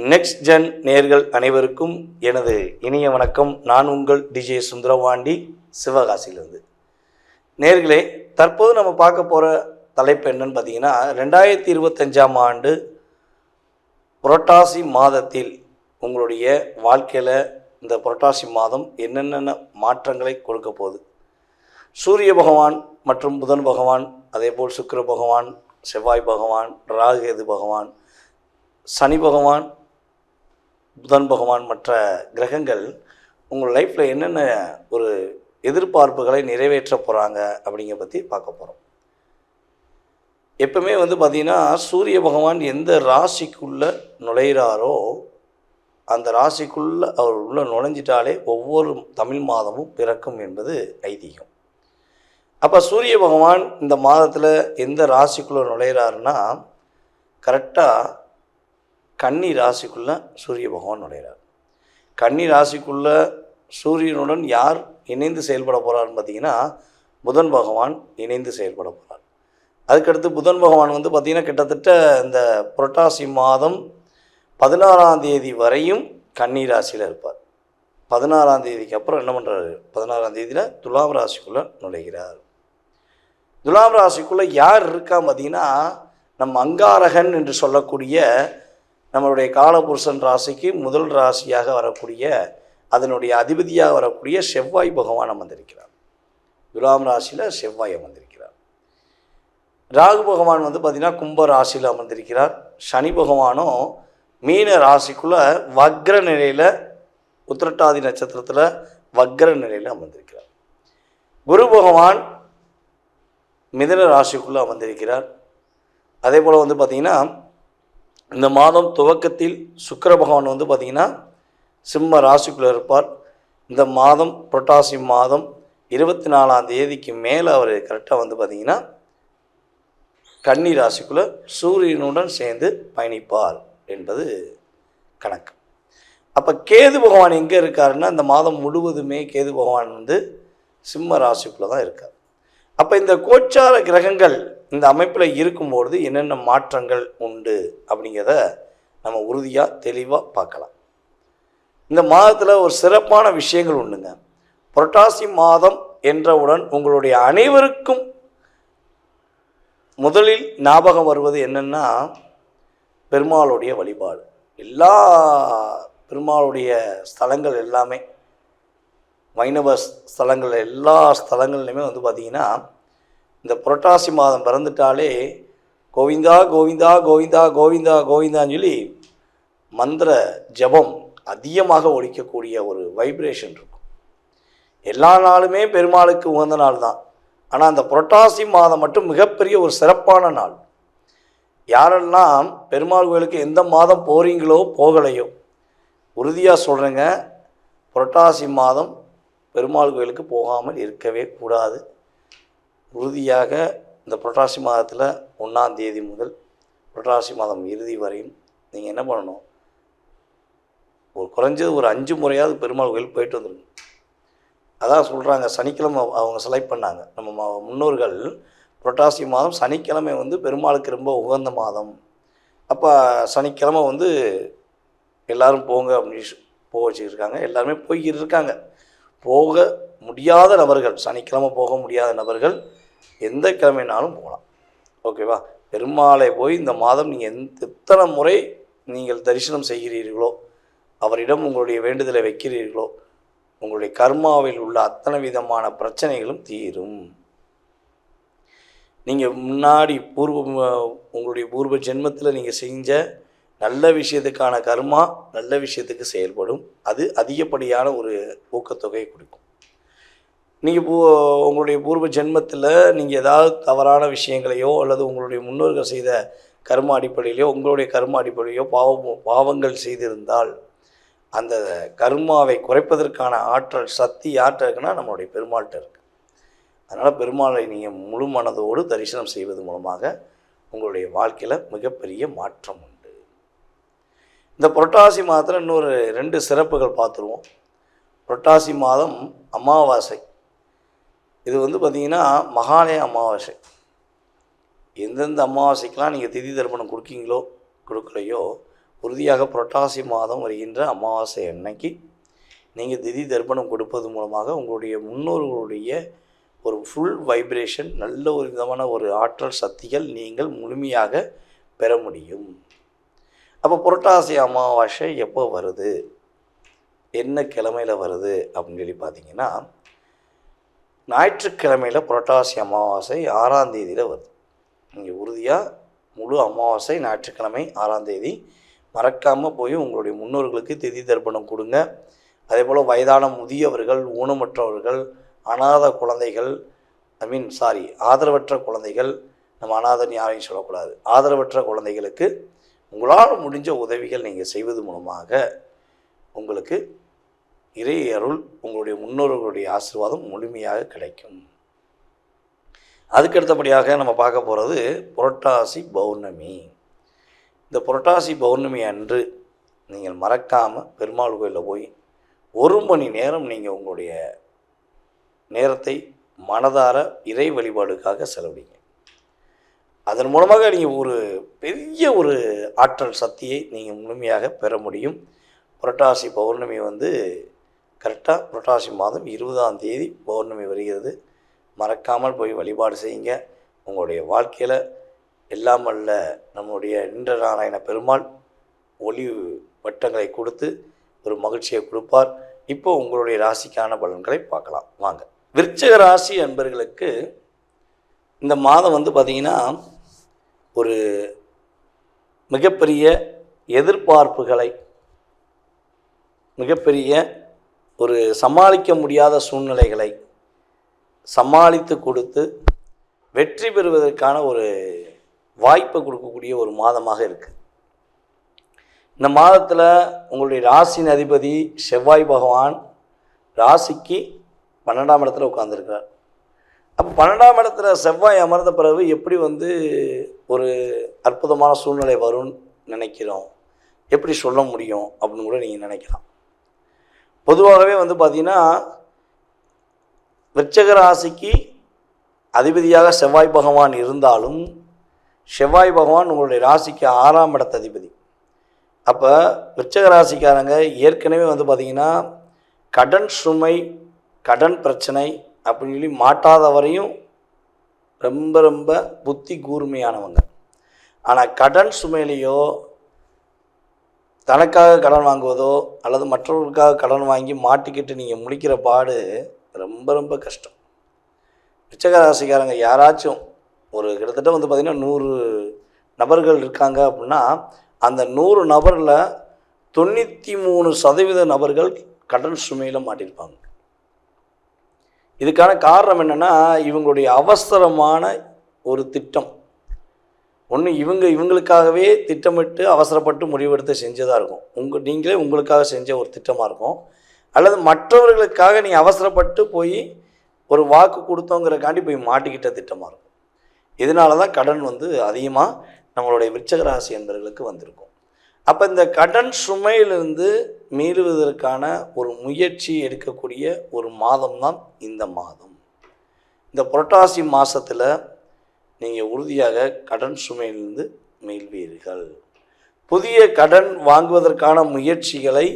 Next gen நேர்கள் அனைவருக்கும் எனது இனிய வணக்கம். நான் உங்கள் டிஜே சுந்தரவாண்டி, சிவகாசியிலிருந்து. நேர்களே, தற்போது நம்ம பார்க்க போகிற தலைப்பு என்னன்னு பார்த்தீங்கன்னா, 2025ஆம் ஆண்டு புரட்டாசி மாதத்தில் உங்களுடைய வாழ்க்கையில் இந்த புரட்டாசி மாதம் என்னென்ன மாற்றங்களை கொடுக்க போகுது. சூரிய பகவான் மற்றும் புதன் பகவான், அதேபோல் சுக்கிர பகவான், செவ்வாய் பகவான், ராகு பகவான், சனி பகவான், புதன் பகவான் மற்ற கிரகங்கள் உங்கள் லைஃப்பில் என்னென்ன ஒரு எதிர்பார்ப்புகளை நிறைவேற்ற போகிறாங்க அப்படிங்கிற பற்றி பார்க்க போகிறோம். எப்பவுமே பார்த்திங்கன்னா, சூரிய பகவான் எந்த ராசிக்குள்ளே நுழைகிறாரோ அந்த ராசிக்குள்ளே அவர் உள்ளே நுழைஞ்சிட்டாலே ஒவ்வொரு தமிழ் மாதமும் பிறக்கும் என்பது ஐதீகம். அப்போ சூரிய பகவான் இந்த மாதத்தில் எந்த ராசிக்குள்ளே நுழைகிறாருன்னா, கரெக்டாக கன்னி ராசிக்குள்ளே சூரிய பகவான் நுழைகிறார். கன்னி ராசிக்குள்ளே சூரியனுடன் யார் இணைந்து செயல்பட போகிறார்னு பார்த்தீங்கன்னா, புதன் பகவான் இணைந்து செயல்பட போகிறார். அதுக்கடுத்து புதன் பகவான் பார்த்திங்கன்னா கிட்டத்தட்ட இந்த புரட்டாசி மாதம் 16ஆம் தேதி வரையும் கன்னி ராசியில் இருப்பார். 16ஆம் தேதிக்கு அப்புறம் என்ன பண்ணுறாரு, 16ஆம் தேதியில் துலாம் ராசிக்குள்ளே நுழைகிறார். துலாம் ராசிக்குள்ளே யார் இருக்கா பார்த்தீங்கன்னா, நம்ம அங்காரகன் என்று சொல்லக்கூடிய நம்மளுடைய காலபுருஷன் ராசிக்கு முதல் ராசியாக வரக்கூடிய, அதனுடைய அதிபதியாக வரக்கூடிய செவ்வாய் பகவான் அமர்ந்திருக்கிறார். துலாம் ராசியில் செவ்வாய் அமர்ந்திருக்கிறார். ராகு பகவான் பார்த்திங்கன்னா கும்ப ராசியில் அமர்ந்திருக்கிறார். சனி பகவானும் மீன ராசிக்குள்ளே வக்ர நிலையில், உத்திரட்டாதி நட்சத்திரத்தில் வக்ர நிலையில் அமர்ந்திருக்கிறார். குரு பகவான் மிதுன ராசிக்குள்ளே அமர்ந்திருக்கிறார். அதே போல் பார்த்திங்கன்னா இந்த மாதம் துவக்கத்தில் சுக்கிர பகவான் பார்த்திங்கன்னா சிம்ம ராசிக்குள்ளே இருப்பார். இந்த மாதம் புரட்டாசி மாதம் 24ஆம் தேதிக்கு மேலே அவர் கரெக்டாக பார்த்திங்கன்னா கன்னி ராசிக்குள்ளே சூரியனுடன் சேர்ந்து பயணிப்பார் என்பது கணக்கு. அப்போ கேது பகவான் எங்கே இருக்காருன்னா, இந்த மாதம் முழுவதுமே கேது பகவான் சிம்ம ராசிக்குள்ளே தான் இருக்கார். அப்போ இந்த கோச்சார கிரகங்கள் இந்த அமைப்பில் இருக்கும்பொழுது என்னென்ன மாற்றங்கள் உண்டு அப்படிங்கிறத நம்ம உறுதியாக தெளிவாக பார்க்கலாம். இந்த மாதத்தில் ஒரு சிறப்பான விஷயங்கள் உண்டுங்க. புரட்டாசி மாதம் என்றவுடன் உங்களுடைய அனைவருக்கும் முதலில் ஞாபகம் வருவது என்னென்னா, பெருமாளுடைய வழிபாடு. எல்லா பெருமாளுடைய ஸ்தலங்கள் எல்லாமே, வைணவ ஸ்தலங்கள் எல்லா ஸ்தலங்கள்லையுமே பார்த்திங்கன்னா இந்த புரட்டாசி மாதம் பிறந்துட்டாலே கோவிந்தா கோவிந்தா கோவிந்தா கோவிந்தா கோவிந்தான்னு சொல்லி மந்திர ஜபம் அதிகமாக ஒலிக்கக்கூடிய ஒரு வைப்ரேஷன் இருக்கும். எல்லா நாளுமே பெருமாளுக்கு உகந்த நாள் தான். ஆனால் அந்த புரட்டாசி மாதம் மட்டும் மிகப்பெரிய ஒரு சிறப்பான நாள். யாரெல்லாம் பெருமாள் கோயிலுக்கு எந்த மாதம் போகிறீங்களோ போகலையோ, உறுதியாக சொல்கிறேங்க, புரட்டாசி மாதம் பெருமாள் கோயிலுக்கு போகாமல் இருக்கவே கூடாது. உறுதியாக இந்த புரட்டாசி மாதத்தில் 1ஆம் தேதி முதல் புரட்டாசி மாதம் இறுதி வரையும் நீங்கள் என்ன பண்ணணும், குறைஞ்சது ஒரு 5 முறையாவது பெருமாள் கோயிலுக்கு போயிட்டு வந்துடுங்க. அதான் சொல்கிறாங்க, சனிக்கிழமை அவங்க செலக்ட் பண்ணாங்க நம்ம முன்னோர்கள். புரட்டாசி மாதம் சனிக்கிழமை பெருமாளுக்கு ரொம்ப உகந்த மாதம். அப்போ சனிக்கிழமை எல்லோரும் போங்க அப்படின்னு போக வச்சுருக்காங்க. எல்லாருமே போய்கிட்டு இருக்காங்க. போக முடியாத நபர்கள், சனிக்கிழமை போக முடியாத நபர்கள் எந்த கிழமைனாலும் போகலாம். ஓகேவா? பெருமாளை போய் இந்த மாதம் நீங்கள் எத்தனை முறை நீங்கள் தரிசனம் செய்கிறீர்களோ, அவரிடம் உங்களுடைய வேண்டுதலை வைக்கிறீர்களோ, உங்களுடைய கர்மாவில் உள்ள அத்தனை விதமான பிரச்சனைகளும் தீரும். நீங்கள் முன்னாடி உங்களுடைய பூர்வ ஜென்மத்தில் நீங்கள் செஞ்ச நல்ல விஷயத்துக்கான கர்மா நல்ல விஷயத்துக்கு செயல்படும். அது அதிகப்படியான ஒரு ஊக்கத்தொகையை கொடுக்கும். நீங்கள் உங்களுடைய பூர்வ ஜென்மத்தில் நீங்கள் ஏதாவது தவறான விஷயங்களையோ அல்லது உங்களுடைய முன்னோர்கள் செய்த கர்ம அடிப்படையிலையோ உங்களுடைய கர்ம அடிப்படையிலையோ பாவங்கள் செய்திருந்தால் அந்த கர்மாவை குறைப்பதற்கான ஆற்றல் சக்தி யார்கிட்ட இருக்குன்னா நம்மளுடைய பெருமாள்கிட்ட இருக்குது. அதனால் பெருமாளை நீங்கள் முழு மனதோடு தரிசனம் செய்வது மூலமாக உங்களுடைய வாழ்க்கையில் மிகப்பெரிய மாற்றம் உண்டு. இந்த புரட்டாசி மாதத்தில் இன்னொரு 2 சிறப்புகள் பார்த்துருவோம். புரட்டாசி மாதம் அமாவாசை. இது பார்த்திங்கன்னா மகாலய அமாவாசை. எந்தெந்த அமாவாசைக்கெலாம் நீங்கள் திதி தர்ப்பணம் கொடுக்கீங்களோ கொடுக்கலையோ உறுதியாக புரட்டாசி மாதம் வருகின்ற அமாவாசை அன்னைக்கு நீங்கள் திதி தர்ப்பணம் கொடுப்பது மூலமாக உங்களுடைய முன்னோர்களுடைய ஒரு ஃபுல் வைப்ரேஷன், நல்ல ஒரு விதமான ஒரு ஆற்றல் சக்திகள் நீங்கள் முழுமையாக பெற முடியும். அப்போ புரட்டாசி அமாவாசை எப்போ வருது, என்ன கிழமையில் வருது அப்படின்னு சொல்லி பார்த்தீங்கன்னா, ஞாயிற்றுக்கிழமையில் புரட்டாசி அமாவாசை 6ஆம் தேதியில் வருது. நீங்கள் உறுதியாக முழு அமாவாசை ஞாயிற்றுக்கிழமை 6ஆம் தேதி மறக்காமல் போய் உங்களுடைய முன்னோர்களுக்கு திதி தர்ப்பணம் கொடுங்க. அதே போல் வயதான முதியவர்கள், ஊனமற்றவர்கள், அநாத குழந்தைகள், ஆதரவற்ற குழந்தைகள், நம்ம அநாதன் யாரையும் சொல்லக்கூடாது, ஆதரவற்ற குழந்தைகளுக்கு உங்களால் முடிஞ்ச உதவிகள் நீங்கள் செய்வது மூலமாக உங்களுக்கு இறை அருள், உங்களுடைய முன்னோர்களுடைய ஆசீர்வாதம் முழுமையாக கிடைக்கும். அதுக்கடுத்தபடியாக நம்ம பார்க்க போகிறது புரட்டாசி பௌர்ணமி. இந்த புரட்டாசி பௌர்ணமி அன்று நீங்கள் மறக்காமல் பெருமாள் கோயிலில் போய் 1 மணி நேரம் நீங்கள் உங்களுடைய நேரத்தை மனதார இறை வழிபாடுக்காக செலவிடுங்க. அதன் மூலமாக நீங்கள் ஒரு பெரிய ஒரு ஆற்றல் சக்தியை நீங்கள் முழுமையாக பெற முடியும். புரட்டாசி பௌர்ணமி கரெக்டாக புரட்டாசி மாதம் 20ஆம் தேதி பௌர்ணமி வருகிறது. மறக்காமல் போய் வழிபாடு செய்யுங்க. உங்களுடைய வாழ்க்கையில் எல்லாம் வல்ல நம்முடைய நின்ற நாராயண பெருமாள் ஒளி வட்டங்களை கொடுத்து ஒரு மகிழ்ச்சியை கொடுப்பார். இப்போ உங்களுடைய ராசிக்கான பலன்களை பார்க்கலாம் வாங்க. விருச்சிக ராசி அன்பர்களுக்கு இந்த மாதம் பார்த்திங்கன்னா ஒரு மிகப்பெரிய எதிர்பார்ப்புகளை, மிகப்பெரிய ஒரு சமாளிக்க முடியாத சூழ்நிலைகளை சமாளித்து கொடுத்து வெற்றி பெறுவதற்கான ஒரு வாய்ப்பை கொடுக்கக்கூடிய ஒரு மாதமாக இருக்குது. இந்த மாதத்தில் உங்களுடைய ராசியின் அதிபதி செவ்வாய் பகவான் ராசிக்கு 12ஆம் இடத்துல உட்கார்ந்துருக்கிறார். அப்போ 12ஆம் இடத்துல செவ்வாய் அமர்ந்த பிறகு எப்படி ஒரு அற்புதமான சூழ்நிலை வரும்னு நினைக்கிறோம், எப்படி சொல்ல முடியும் அப்படின்னு கூட நீங்கள் நினைக்கலாம். பொதுவாகவே பார்த்திங்கன்னா விருச்சிக ராசிக்கு அதிபதியாக செவ்வாய் பகவான் இருந்தாலும் செவ்வாய் பகவான் உங்களுடைய ராசிக்கு 6ஆம் இடத்து அதிபதி. அப்போ விருச்சிக ராசிக்காரங்க ஏற்கனவே பார்த்திங்கன்னா கடன் சுமை, கடன் பிரச்சனை அப்படின்னு சொல்லி மாட்டாத வரையும் ரொம்ப ரொம்ப புத்தி கூர்மையானவங்க. ஆனால் கடன் சுமையிலையோ தனக்காக கடன் வாங்குவதோ அல்லது மற்றவர்களுக்காக கடன் வாங்கி மாட்டிக்கிட்டு நீங்கள் முடிக்கிற பாடு ரொம்ப ரொம்ப கஷ்டம். விருச்சிக ராசிக்காரங்க யாராச்சும் ஒரு கிட்டத்தட்ட பார்த்திங்கன்னா 100 நபர்கள் இருக்காங்க அப்படின்னா அந்த 100 நபரில் 93% நபர்கள் கடன் சுமையில் மாட்டியிருப்பாங்க. இதுக்கான காரணம் என்னென்னா, இவங்களுடைய அவசரமான ஒரு திட்டம். ஒன்று இவங்களுக்காகவே திட்டமிட்டு அவசரப்பட்டு முடிவெடுத்து செஞ்சதாக இருக்கும். நீங்களே உங்களுக்காக செஞ்ச ஒரு திட்டமாக இருக்கும். அல்லது மற்றவர்களுக்காக நீங்கள் அவசரப்பட்டு போய் ஒரு வாக்கு கொடுத்தோங்கிறக்காண்டி போய் மாட்டிக்கிட்ட திட்டமாக இருக்கும். இதனால தான் கடன் அதிகமாக நம்மளுடைய விருச்சிக ராசி என்பவர்களுக்கு வந்திருக்கும். அப்போ இந்த கடன் சுமையிலிருந்து மீளுவதற்கான ஒரு முயற்சி எடுக்கக்கூடிய ஒரு மாதம்தான் இந்த மாதம். இந்த புரட்டாசி மாதத்தில் நீங்கள் உறுதியாக கடன் சுமையிலிருந்து மீள்வீர்கள். புதிய கடன் வாங்குவதற்கான முயற்சிகளை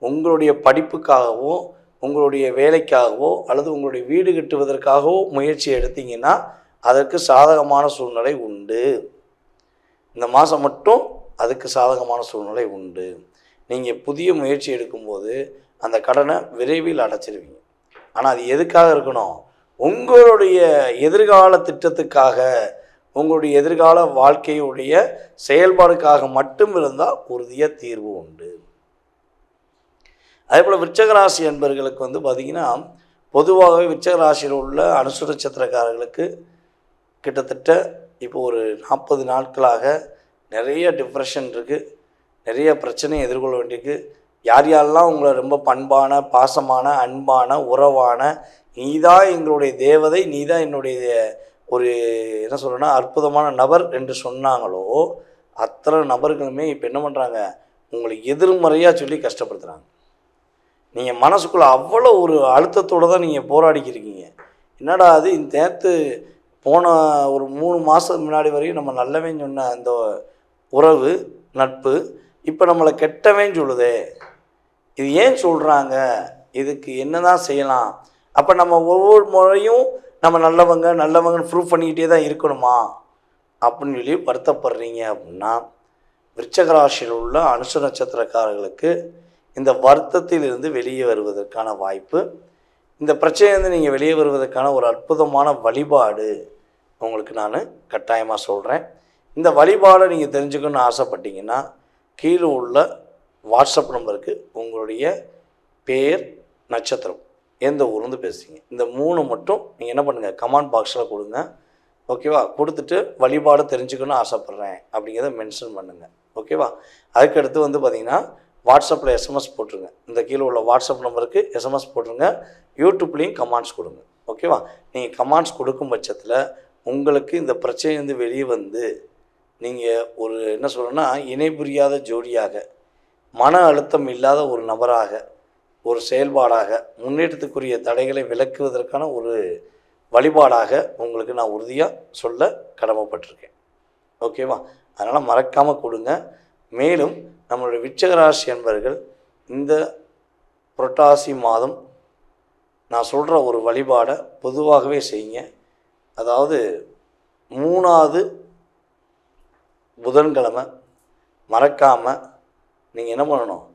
உங்களுடைய படிப்புக்காகவோ உங்களுடைய வேலைக்காகவோ அல்லது உங்களுடைய வீடு கட்டுவதற்காகவோ முயற்சி எடுத்தீங்கன்னா அதற்கு சாதகமான சூழ்நிலை உண்டு. இந்த மாதம் மட்டும் அதுக்கு சாதகமான சூழ்நிலை உண்டு. நீங்கள் புதிய முயற்சி எடுக்கும்போது அந்த கடனை விரைவில் அடைச்சிருவீங்க. ஆனால் அது எதுக்காக இருக்கணும்? உங்களுடைய எதிர்கால திட்டத்துக்காக, உங்களுடைய எதிர்கால வாழ்க்கையுடைய செயல்பாடுக்காக மட்டும் இருந்தால் உறுதிய தீர்வு உண்டு. அதே போல் விருச்சிக ராசி என்பவர்களுக்கு பார்த்திங்கன்னா பொதுவாகவே விருச்சிக ராசியில் உள்ள அனுச நட்சத்திரக்காரர்களுக்கு கிட்டத்தட்ட இப்போ ஒரு 40 நாட்களாக நிறைய டிப்ரெஷன் இருக்குது, நிறைய பிரச்சனையை எதிர்கொள்ள வேண்டியிருக்கு. யார் யாரெல்லாம் உங்களை ரொம்ப பண்பான, பாசமான, அன்பான, உறவான, நீதான் எங்களுடைய தேவதை, நீதான் என்னுடைய ஒரு என்ன சொல்கிறேன்னா அற்புதமான நபர் என்று சொன்னாங்களோ அத்தனை நபர்களுமே இப்போ என்ன பண்ணுறாங்க, உங்களை எதிர்மறையாக சொல்லி கஷ்டப்படுத்துகிறாங்க. நீங்கள் மனசுக்குள்ளே அவ்வளோ ஒரு அழுத்தத்தோடு தான் நீங்கள் போராடிக்கிருக்கீங்க. என்னடா அது இந்த நேரத்து போன ஒரு 3 மாதம் முன்னாடி வரையும் நம்ம நல்லவே சொன்ன அந்த உறவு, நட்பு இப்போ நம்மளை கெட்டவன் சொல்லுதே, இது ஏன் சொல்கிறாங்க, இதுக்கு என்ன தான் செய்யலாம்? அப்போ நம்ம ஒவ்வொரு முறையும் நம்ம நல்லவங்கன்னு ப்ரூவ் பண்ணிக்கிட்டே தான் இருக்கணுமா அப்படின்னு சொல்லி வருத்தப்படுறீங்க அப்படின்னா, விருச்சிக ராசியில் உள்ள அனுச நட்சத்திரக்காரர்களுக்கு இந்த வருத்தத்திலிருந்து வெளியே வருவதற்கான வாய்ப்பு, இந்த பிரச்சனையிலேருந்து நீங்கள் வெளியே வருவதற்கான ஒரு அற்புதமான வழிபாடு உங்களுக்கு நான் கட்டாயமாக சொல்கிறேன். இந்த வழிபாடை நீங்கள் தெரிஞ்சுக்கணுன்னு ஆசைப்பட்டீங்கன்னா, கீழே உள்ள வாட்ஸ்அப் நம்பருக்கு உங்களுடைய பேர், நட்சத்திரம், எந்த ஊர்லேருந்து பேசுகிறீங்க, இந்த 3 மட்டும் நீங்கள் என்ன பண்ணுங்கள், கமெண்ட் பாக்ஸில் கொடுங்க. ஓகேவா? கொடுத்துட்டு வழிபாடு தெரிஞ்சுக்கணும்னு ஆசைப்பட்றேன் அப்படிங்கிறத மென்ஷன் பண்ணுங்கள். ஓகேவா? அதுக்கடுத்து வந்து பார்த்திங்கன்னா, வாட்ஸ்அப்பில் எஸ்எம்எஸ் போட்டுருங்க. இந்த கீழே உள்ள வாட்ஸ்அப் நம்பருக்கு எஸ்எம்எஸ் போட்டுருங்க. யூடியூப்லேயும் கமெண்ட்ஸ் கொடுங்க. ஓகேவா? நீங்கள் கமெண்ட்ஸ் கொடுக்கும் பட்சத்தில் உங்களுக்கு இந்த பிரச்சனையிலேருந்து வெளியே வந்து நீங்கள் ஒரு என்ன சொல்லணும்னா, இணை புரியாத ஜோடியாக, மன அழுத்தம் இல்லாத ஒரு நபராக, ஒரு செயல்பாடாக, முன்னேற்றத்துக்குரிய தடைகளை விலக்குவதற்கான ஒரு வழிபாடாக உங்களுக்கு நான் உறுதியாக சொல்ல கடமைப்பட்டிருக்கேன். ஓகேவா? அதனால் மறக்காமல் கொடுங்க. மேலும் நம்மளுடைய விருச்சிக ராசி என்பவர்கள் இந்த புரட்டாசி மாதம் நான் சொல்கிற ஒரு வழிபாடை பொதுவாகவே செய்யுங்க. அதாவது 3வது புதன்கிழமை மறக்காமல் நீங்கள் என்ன பண்ணணும்,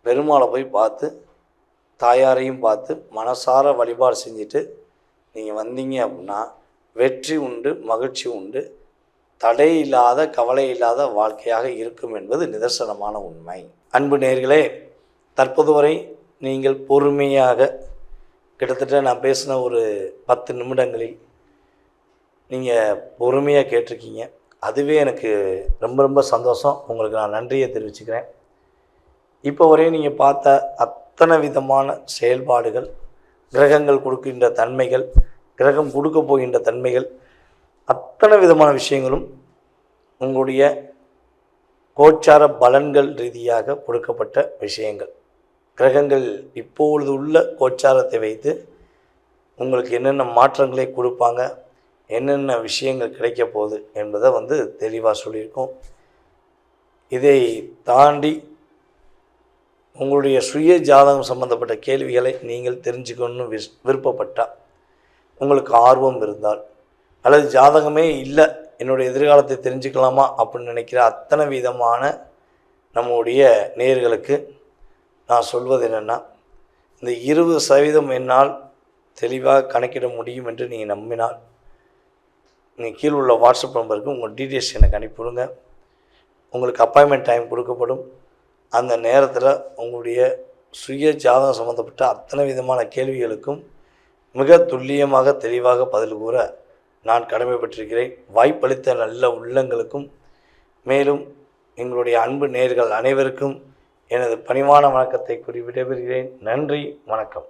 பெருமாளை போய் பார்த்து, தாயாரையும் பார்த்து மனசார வழிபாடு செஞ்சுட்டு நீங்கள் வந்தீங்க அப்படின்னா வெற்றி உண்டு, மகிழ்ச்சி உண்டு, தடை இல்லாத, கவலை இல்லாத வாழ்க்கையாக இருக்கும் என்பது நிதர்சனமான உண்மை. அன்பு நேயர்களே, தற்போது வரை நீங்கள் பொறுமையாக கிட்டத்தட்ட நான் பேசின ஒரு 10 நிமிடங்களில் நீங்கள் பொறுமையாக கேட்டிருக்கீங்க. அதுவே எனக்கு ரொம்ப ரொம்ப சந்தோஷம். உங்களுக்கு நான் நன்றியை தெரிவிச்சுக்கிறேன். இப்போ வரையும் நீங்கள் பார்த்த அத்தனை விதமான செயல்பாடுகள், கிரகங்கள் கொடுக்கின்ற தன்மைகள், கிரகம் கொடுக்க போகின்ற தன்மைகள், அத்தனை விதமான விஷயங்களும் உங்களுடைய கோச்சார பலன்கள் ரீதியாக கொடுக்கப்பட்ட விஷயங்கள். கிரகங்கள் இப்பொழுது உள்ள கோச்சாரத்தை வைத்து உங்களுக்கு என்னென்ன மாற்றங்களை கொடுப்பாங்க, என்னென்ன விஷயங்கள் கிடைக்க போகுது என்பதை வந்து தெளிவாக சொல்லியிருக்கோம். இதை தாண்டி உங்களுடைய சுய ஜாதகம் சம்பந்தப்பட்ட கேள்விகளை நீங்கள் தெரிஞ்சுக்கணும்னு விருப்பப்பட்டால், உங்களுக்கு ஆர்வம் இருந்தால், அல்லது ஜாதகமே இல்லை என்னுடைய எதிர்காலத்தை தெரிஞ்சுக்கலாமா அப்படின்னு நினைக்கிற அத்தனை விதமான நம்முடைய நேயர்களுக்கு நான் சொல்வது என்னென்னா, இந்த 20% என்னால் தெளிவாக கணக்கிட முடியும் என்று நீங்கள் நம்பினால், நீங்கள் கீழே உள்ள வாட்ஸ்அப் நம்பருக்கு உங்கள் டீட்டெயில்ஸ் எனக்கு அனுப்பிவிடுங்க. உங்களுக்கு அப்பாயின்மெண்ட் டைம் கொடுக்கப்படும். அந்த நேரத்தில் உங்களுடைய சுய ஜாதகம் சம்மந்தப்பட்ட அத்தனை விதமான கேள்விகளுக்கும் மிக துல்லியமாக தெளிவாக பதில் கூற நான் கடமைப்பட்டிருக்கிறேன். வாய்ப்பளித்த நல்ல உள்ளங்களுக்கும், மேலும் எங்களுடைய அன்பு நேயர்கள் அனைவருக்கும் எனது பணிவான வணக்கத்தை கூறி விடைபெறுகிறேன். நன்றி, வணக்கம்.